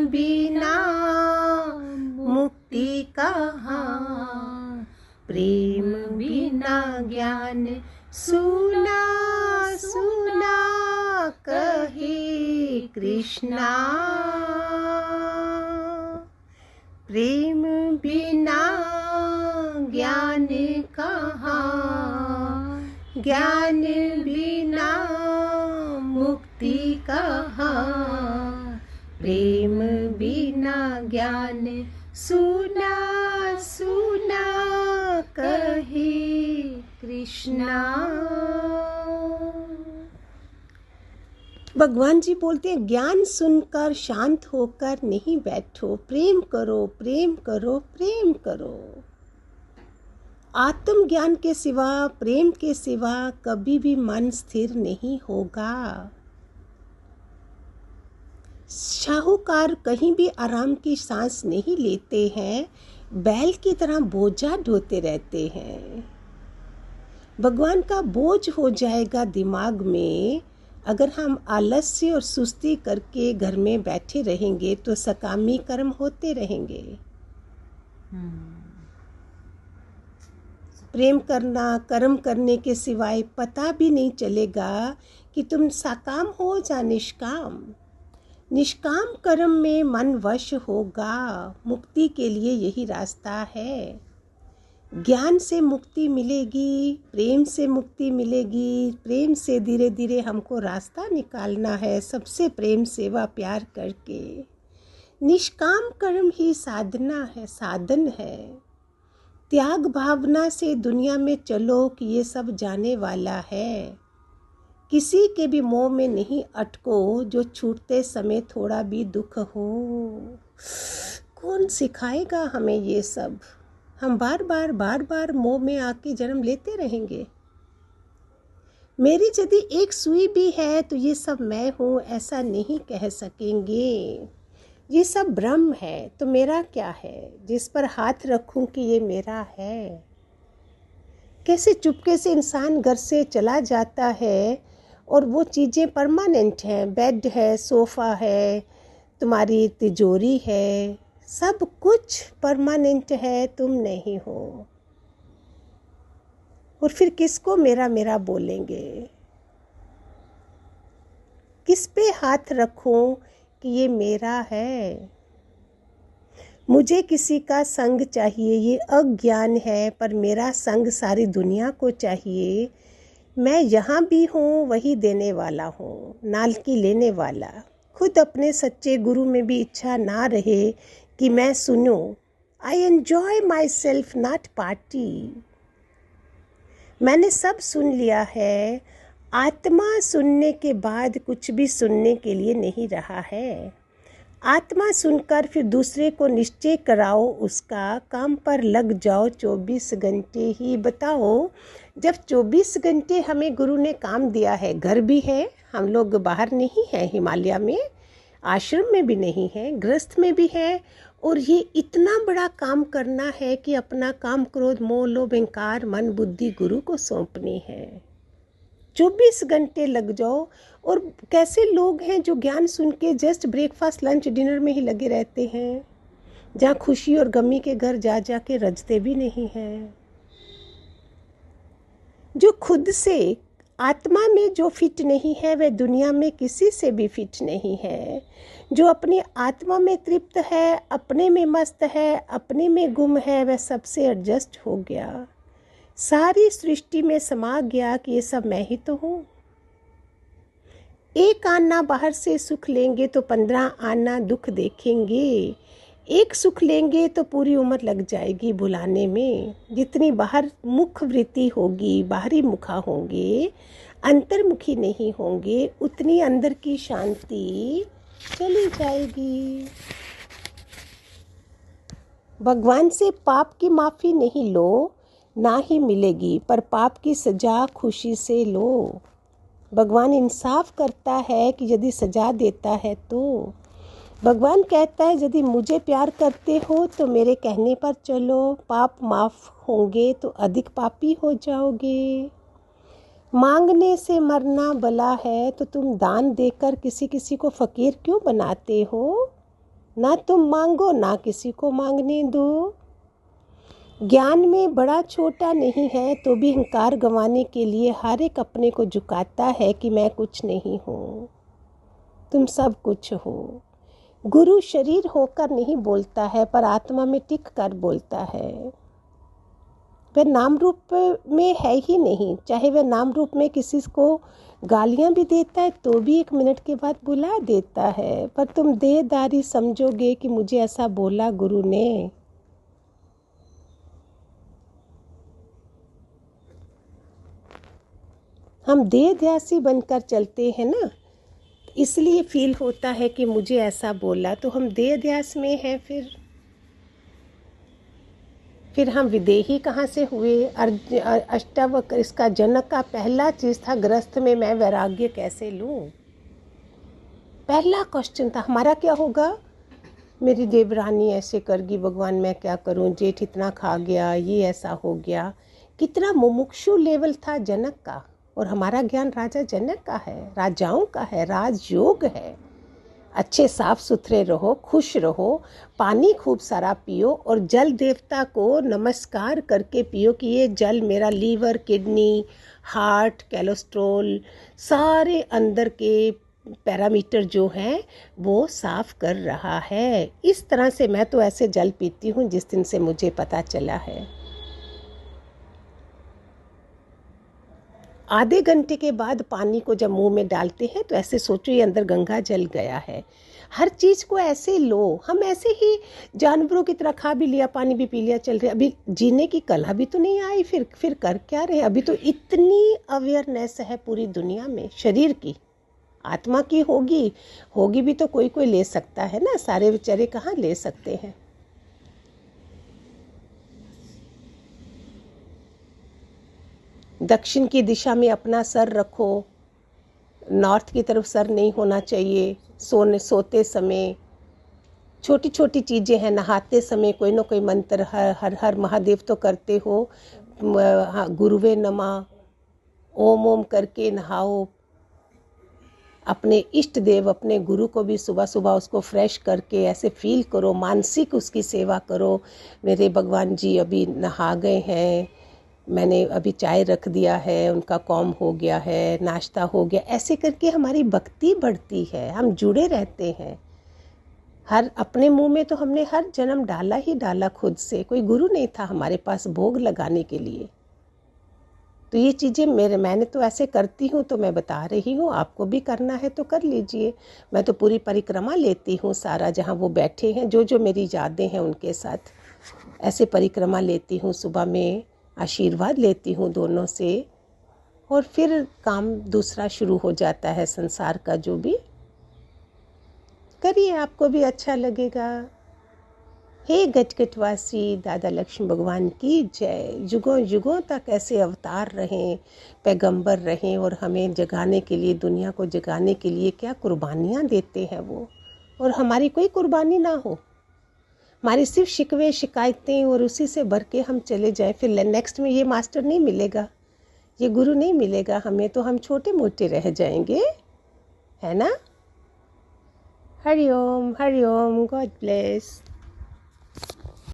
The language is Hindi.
बिना मुक्ति कहाँ, प्रेम बिना ज्ञान सुना सुना कहे कृष्णा। प्रेम बिना ज्ञान कहाँ, ज्ञान बिना मुक्ति कहाँ, प्रेम बिना ज्ञान सुना सुना कहे कृष्णा। भगवान जी बोलते हैं ज्ञान सुनकर शांत होकर नहीं बैठो, प्रेम करो प्रेम करो प्रेम करो। आत्मज्ञान के सिवा, प्रेम के सिवा कभी भी मन स्थिर नहीं होगा। साहूकार कहीं भी आराम की सांस नहीं लेते हैं, बैल की तरह बोझा ढोते रहते हैं। भगवान का बोझ हो जाएगा दिमाग में अगर हम आलस्य और सुस्ती करके घर में बैठे रहेंगे तो सकामी कर्म होते रहेंगे। प्रेम करना, कर्म करने के सिवाय पता भी नहीं चलेगा कि तुम सकाम हो या निष्काम। निष्काम कर्म में मन वश होगा। मुक्ति के लिए यही रास्ता है। ज्ञान से मुक्ति मिलेगी, प्रेम से मुक्ति मिलेगी। प्रेम से धीरे धीरे हमको रास्ता निकालना है, सबसे प्रेम सेवा प्यार करके। निष्काम कर्म ही साधना है, साधन है। त्याग भावना से दुनिया में चलो कि ये सब जाने वाला है। किसी के भी मोह में नहीं अटको जो छूटते समय थोड़ा भी दुख हो। कौन सिखाएगा हमें ये सब? हम बार बार मोह में आके जन्म लेते रहेंगे। मेरी यदि एक सुई भी है तो ये सब मैं हूँ ऐसा नहीं कह सकेंगे। ये सब ब्रह्म है तो मेरा क्या है जिस पर हाथ रखूं कि ये मेरा है। कैसे चुपके से इंसान घर से चला जाता है और वो चीज़ें परमानेंट हैं। बेड है, सोफ़ा है, तुम्हारी तिजोरी है, सब कुछ परमानेंट है, तुम नहीं हो। और फिर किसको मेरा मेरा बोलेंगे? किस पे हाथ रखूं कि ये मेरा है? मुझे किसी का संग चाहिए, ये अज्ञान है, पर मेरा संग सारी दुनिया को चाहिए। मैं यहाँ भी हूँ, वही देने वाला हूँ, नाल की लेने वाला। खुद अपने सच्चे गुरु में भी इच्छा ना रहे कि मैं सुनूं। I enjoy my self, not party. मैंने सब सुन लिया है। आत्मा सुनने के बाद कुछ भी सुनने के लिए नहीं रहा है। आत्मा सुनकर फिर दूसरे को निश्चय कराओ, उसका काम पर लग जाओ 24 घंटे ही। बताओ, जब 24 घंटे हमें गुरु ने काम दिया है, घर भी है, हम लोग बाहर नहीं हैं, हिमालय में, आश्रम में भी नहीं है, गृहस्थ में भी है, और ये इतना बड़ा काम करना है कि अपना काम क्रोध मोह लोभ अहंकार मन बुद्धि गुरु को सौंपनी है। 24 घंटे लग जाओ। और कैसे लोग हैं जो ज्ञान सुन के जस्ट ब्रेकफास्ट लंच डिनर में ही लगे रहते हैं, जहाँ खुशी और गमी के घर जा जा के रजते भी नहीं हैं। जो खुद से आत्मा में जो फिट नहीं है वह दुनिया में किसी से भी फिट नहीं है। जो अपनी आत्मा में तृप्त है, अपने में मस्त है, अपने में गुम है, वह सबसे एडजस्ट हो गया, सारी सृष्टि में समा गया कि ये सब मैं ही तो हूँ। एक आना बाहर से सुख लेंगे तो 15 आना दुख देखेंगे। एक सुख लेंगे तो पूरी उम्र लग जाएगी भुलाने में। जितनी बाहर मुख वृत्ति होगी, बाहरी मुखा होंगे, अंतर्मुखी नहीं होंगे, उतनी अंदर की शांति चली जाएगी। भगवान से पाप की माफ़ी नहीं लो, ना ही मिलेगी, पर पाप की सजा खुशी से लो। भगवान इंसाफ करता है कि यदि सजा देता है तो। भगवान कहता है यदि मुझे प्यार करते हो तो मेरे कहने पर चलो, पाप माफ़ होंगे तो अधिक पापी हो जाओगे। मांगने से मरना भला है तो तुम दान देकर किसी किसी को फ़कीर क्यों बनाते हो? ना तुम मांगो ना किसी को मांगने दो। ज्ञान में बड़ा छोटा नहीं है तो भी अहंकार गंवाने के लिए हर एक अपने को झुकाता है कि मैं कुछ नहीं हूँ, तुम सब कुछ हो। गुरु शरीर होकर नहीं बोलता है पर आत्मा में टिक कर बोलता है। वह नाम रूप में है ही नहीं, चाहे वह नाम रूप में किसी को गालियां भी देता है तो भी 1 मिनट के बाद बुला देता है। पर तुम देहदारी समझोगे कि मुझे ऐसा बोला गुरु ने। हम देहध्यासी बनकर चलते हैं ना, इसलिए फील होता है कि मुझे ऐसा बोला, तो हम देहध्यास में हैं। फिर हम विदेही कहाँ से हुए? अष्टावक्र इसका जनक का पहला चीज़ था, गृहस्थ में मैं वैराग्य कैसे लूँ। पहला क्वेश्चन था हमारा, क्या होगा? मेरी देवरानी ऐसे करगी, भगवान मैं क्या करूँ, जेठ इतना खा गया, ये ऐसा हो गया। कितना मुमुक्षु लेवल था जनक का। और हमारा ज्ञान राजा जनक का है, राजाओं का है, राजयोग है। अच्छे साफ सुथरे रहो, खुश रहो, पानी खूब सारा पियो और जल देवता को नमस्कार करके पियो कि ये जल मेरा लीवर, किडनी, हार्ट, कोलेस्ट्रॉल, सारे अंदर के पैरामीटर जो हैं वो साफ कर रहा है। इस तरह से मैं तो ऐसे जल पीती हूँ जिस दिन से मुझे पता चला है। आधे घंटे के बाद पानी को जब मुंह में डालते हैं तो ऐसे सोचो ये अंदर गंगा जल गया है। हर चीज़ को ऐसे लो। हम ऐसे ही जानवरों की तरह खा भी लिया, पानी भी पी लिया, चल रहे। अभी जीने की कला भी तो नहीं आई, फिर कर क्या रहे? अभी तो इतनी अवेयरनेस है पूरी दुनिया में शरीर की। आत्मा की होगी भी तो कोई कोई ले सकता है ना, सारे बेचारे कहाँ ले सकते हैं। दक्षिण की दिशा में अपना सर रखो, नॉर्थ की तरफ सर नहीं होना चाहिए। सोते समय छोटी छोटी चीज़ें हैं, नहाते समय कोई ना कोई मंत्र, हर हर महादेव तो करते हो, गुरुवे नमः, ओम ओम करके नहाओ। अपने इष्ट देव, अपने गुरु को भी सुबह सुबह उसको फ्रेश करके ऐसे फील करो, मानसिक उसकी सेवा करो। मेरे भगवान जी अभी नहा गए हैं, मैंने अभी चाय रख दिया है, उनका कॉम हो गया है, नाश्ता हो गया। ऐसे करके हमारी भक्ति बढ़ती है, हम जुड़े रहते हैं। हर अपने मुंह में तो हमने हर जन्म डाला ही डाला खुद से, कोई गुरु नहीं था हमारे पास भोग लगाने के लिए। तो ये चीज़ें मैंने तो ऐसे करती हूँ तो मैं बता रही हूँ, आपको भी करना है तो कर लीजिए। मैं तो पूरी परिक्रमा लेती हूँ, सारा जहाँ वो बैठे हैं, जो जो मेरी यादें हैं उनके साथ ऐसे परिक्रमा लेती हूँ। सुबह में आशीर्वाद लेती हूँ दोनों से, और फिर काम दूसरा शुरू हो जाता है संसार का। जो भी करिए, आपको भी अच्छा लगेगा। हे गटगटवासी दादा लक्ष्मी भगवान की जय। युगों युगों तक ऐसे अवतार रहें, पैगंबर रहें और हमें जगाने के लिए, दुनिया को जगाने के लिए क्या कुर्बानियाँ देते हैं वो, और हमारी कोई कुर्बानी ना हो। हमारी सिर्फ शिकवे शिकायतें और उसी से भर के हम चले जाएं। फिर नेक्स्ट में ये मास्टर नहीं मिलेगा, ये गुरु नहीं मिलेगा हमें, तो हम छोटे मोटे रह जाएंगे, है ना। Hariom Hariom, God bless.